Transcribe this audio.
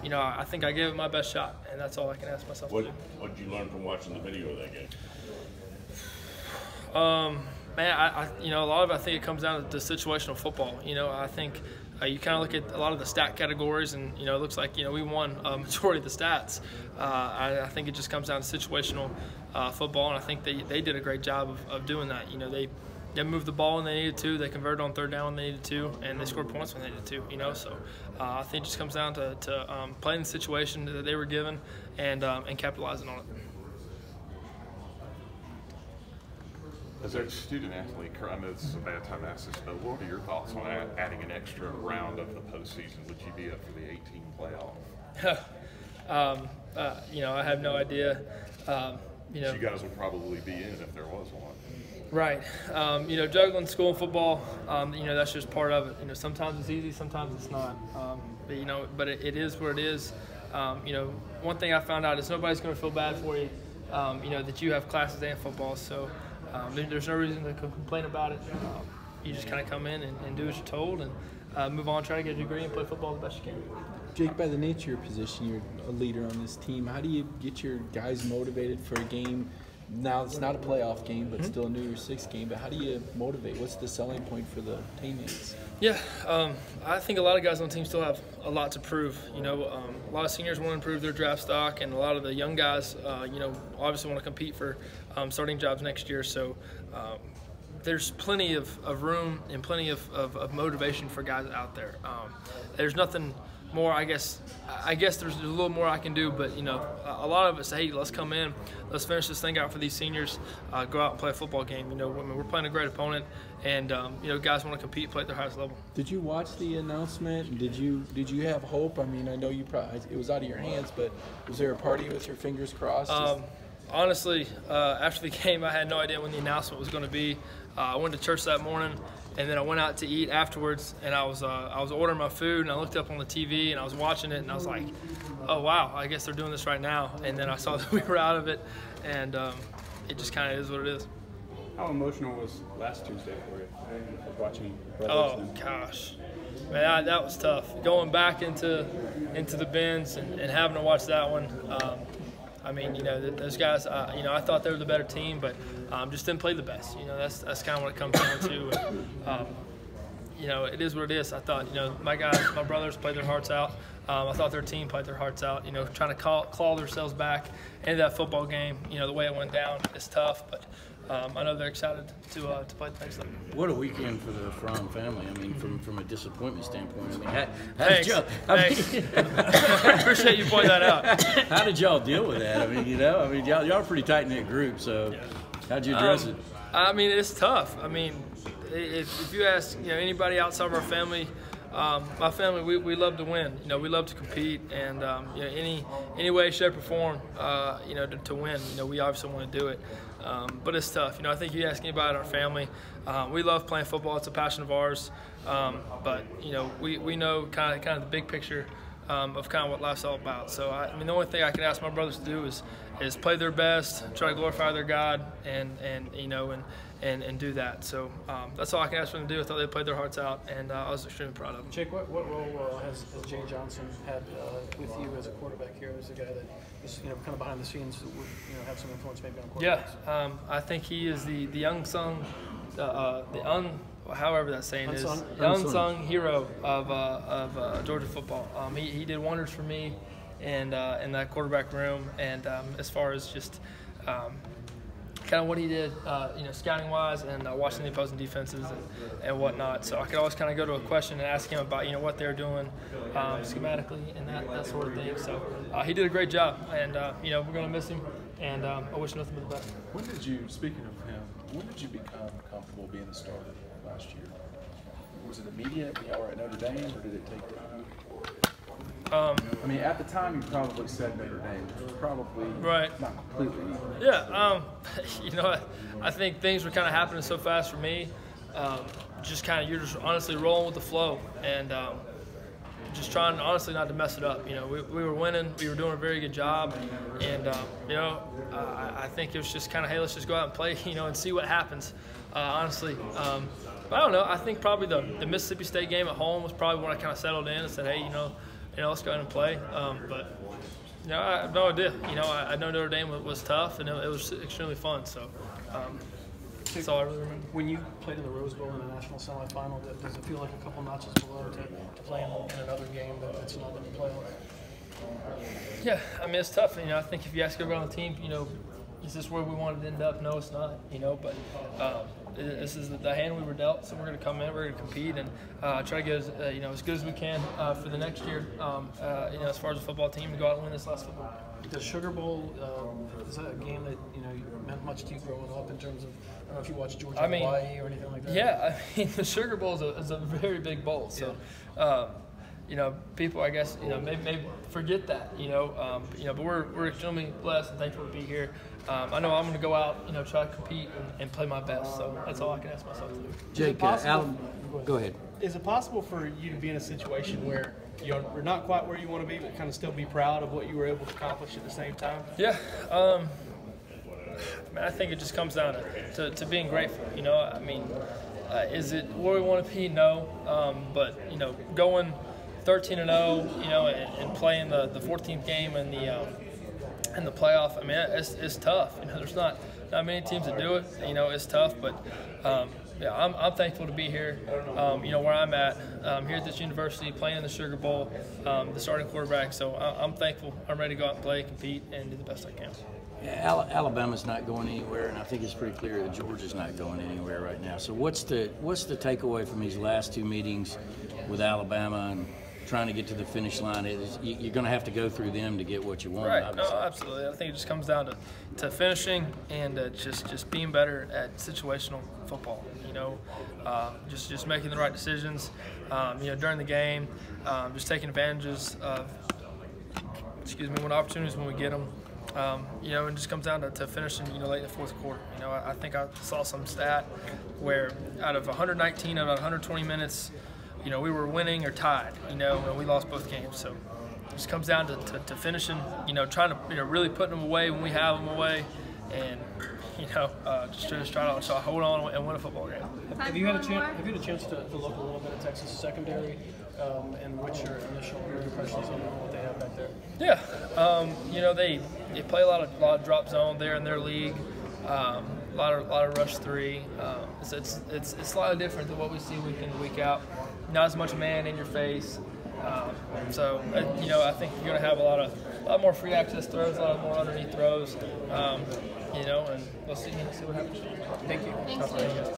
I think I gave it my best shot, and that's all I can ask myself to do. What did you learn from watching the video of that game? Man, a lot of it, I think it comes down to situational football. I think you kind of look at a lot of the stat categories, and it looks like we won a majority of the stats. I think it just comes down to situational football, and I think they did a great job of doing that. They moved the ball when they needed to. They converted on third down when they needed to, and they scored points when they needed to. So I think it just comes down to playing the situation that they were given and capitalizing on it. As a student athlete, I know this is a bad time to ask this, but what are your thoughts on adding an extra round of the postseason? Would you be up for the 18 playoff? I have no idea. You guys would probably be in if there was one. Right. Juggling school and football, that's just part of it. Sometimes it's easy, sometimes it's not. But it is what it is. One thing I found out is nobody's going to feel bad for you, that you have classes and football. So there's no reason to complain about it. You just kind of come in and do as you're told and move on, try to get a degree and play football the best you can. Jake, by the nature of your position, you're a leader on this team. How do you get your guys motivated for a game? Now it's not a playoff game, but still a New Year's Six game. But how do you motivate? What's the selling point for the teammates? Yeah, I think a lot of guys on the team still have a lot to prove. A lot of seniors want to improve their draft stock, and a lot of the young guys, obviously want to compete for starting jobs next year. So there's plenty of room and plenty of motivation for guys out there. There's nothing more, I guess there's a little more I can do, but a lot of us say, hey, let's come in, let's finish this thing out for these seniors, go out and play a football game. We're playing a great opponent, and guys want to compete, play at their highest level. Did you watch the announcement? Did you have hope? I mean, I know you probably, it was out of your hands, but was there a party with your fingers crossed? Honestly, after the game, I had no idea when the announcement was going to be. I went to church that morning, and then I went out to eat afterwards, and I was ordering my food, and I looked up on the TV, and I was watching it, and I was like, oh, wow, I guess they're doing this right now. And then I saw that we were out of it, and it just kind of is what it is. How emotional was last Tuesday for you, watching brothers? Oh, gosh. Man, that was tough. Going back into the bins and having to watch that one. Those guys, I thought they were the better team, but just didn't play the best. That's kind of what it comes down to. It is what it is. I thought, my guys, my brothers played their hearts out. I thought their team played their hearts out. Trying to claw themselves back into that football game. The way it went down is tough, but I know they're excited to play the next level. What a weekend for the Fromm family. I mean, from a disappointment standpoint. Thanks. I appreciate you pointing that out. How did y'all deal with that? Y'all are a pretty tight-knit group, so how'd you address it? It's tough. If you ask anybody outside of our family, my family, we love to win. We love to compete, and any way, shape, or form, to win. We obviously want to do it. But it's tough. I think you ask anybody in our family, we love playing football. It's a passion of ours. But we know kind of the big picture of kind of what life's all about. So the only thing I can ask my brothers to do is play their best, try to glorify their God, and do that. So that's all I can ask them to do. I thought they played their hearts out, and I was extremely proud of them. Jake, what role has Jay Johnson had with you as a quarterback here, as a guy that is kind of behind the scenes that would have some influence maybe on quarterbacks? Yeah, I think he is the unsung, however that saying is, the unsung hero of Georgia football. He did wonders for me in that quarterback room, and as far as just kind of what he did, scouting wise and watching the opposing defenses and whatnot. So I could always kind of go to a question and ask him about what they're doing schematically and that sort of thing. So he did a great job, and we're going to miss him, and I wish nothing but the best. Speaking of him, when did you become comfortable being the starter last year? Was it immediate? Y'all were at Notre Dame, or did it take time? At the time, you probably said Notre Dame. It was probably not completely. Yeah, I think things were kind of happening so fast for me. You're just honestly rolling with the flow, and just trying honestly not to mess it up. We were winning, we were doing a very good job, and I think it was just kind of, hey, let's just go out and play, and see what happens. Honestly. But I don't know. I think probably the Mississippi State game at home was probably when I kind of settled in and said, hey, let's go ahead and play. But I have no idea. I know Notre Dame was tough, and it was extremely fun. So that's all I really remember. When you played in the Rose Bowl in a national semifinal, does it feel like a couple notches below to play in another game that's not in the playoff? Yeah, I mean, it's tough. I think if you ask everyone on the team, is this where we wanted to end up? No, it's not. But this is the hand we were dealt. So we're going to come in, we're going to compete, and try to get as good as we can for the next year. As far as a football team, to go out and win this last football. The Sugar Bowl, is that a game that meant much to you growing up in terms of, I don't know if you watched Georgia Hawaii or anything like that? Yeah, the Sugar Bowl is a very big bowl. So, people, I guess, maybe forget that, but we're extremely blessed and thankful to be here. I know I'm going to go out, try to compete and play my best. So that's all I can ask myself to do. Jake, Alan, go ahead. Is it possible for you to be in a situation where you're not quite where you want to be, but kind of still be proud of what you were able to accomplish at the same time? Yeah. I think it just comes down to being grateful. Is it where we want to be? No. But going 13-0, and playing the 14th game in the playoff. I mean, it's tough. There's not many teams that do it. It's tough, but. I'm thankful to be here, where I'm at, here at this university, playing in the Sugar Bowl, the starting quarterback. So I'm thankful. I'm ready to go out and play, compete, and do the best I can. Yeah, Alabama's not going anywhere, and I think it's pretty clear that Georgia's not going anywhere right now. So what's the takeaway from these last two meetings with Alabama and trying to get to the finish line? You're going to have to go through them to get what you want. Right. Obviously. No, absolutely. I think it just comes down to finishing and just being better at situational football. Just making the right decisions. During the game, just taking advantages of when opportunities when we get them. And just comes down to finishing, late in the fourth quarter. I think I saw some stat where out of 119 out of 120 minutes, we were winning or tied, and we lost both games. So it just comes down to finishing, trying to, really putting them away when we have them away, and, just try to hold on and win a football game. Have you had a chance to look a little bit at Texas secondary, and what's your initial impressions on what they have back there? Yeah, they play a lot of drop zone there in their league. A lot of rush three. It's slightly different than what we see week in, week out. Not as much man in your face. I think you're going to have a lot more free access throws, a lot more underneath throws. And we'll see what happens. Thank you. Thanks,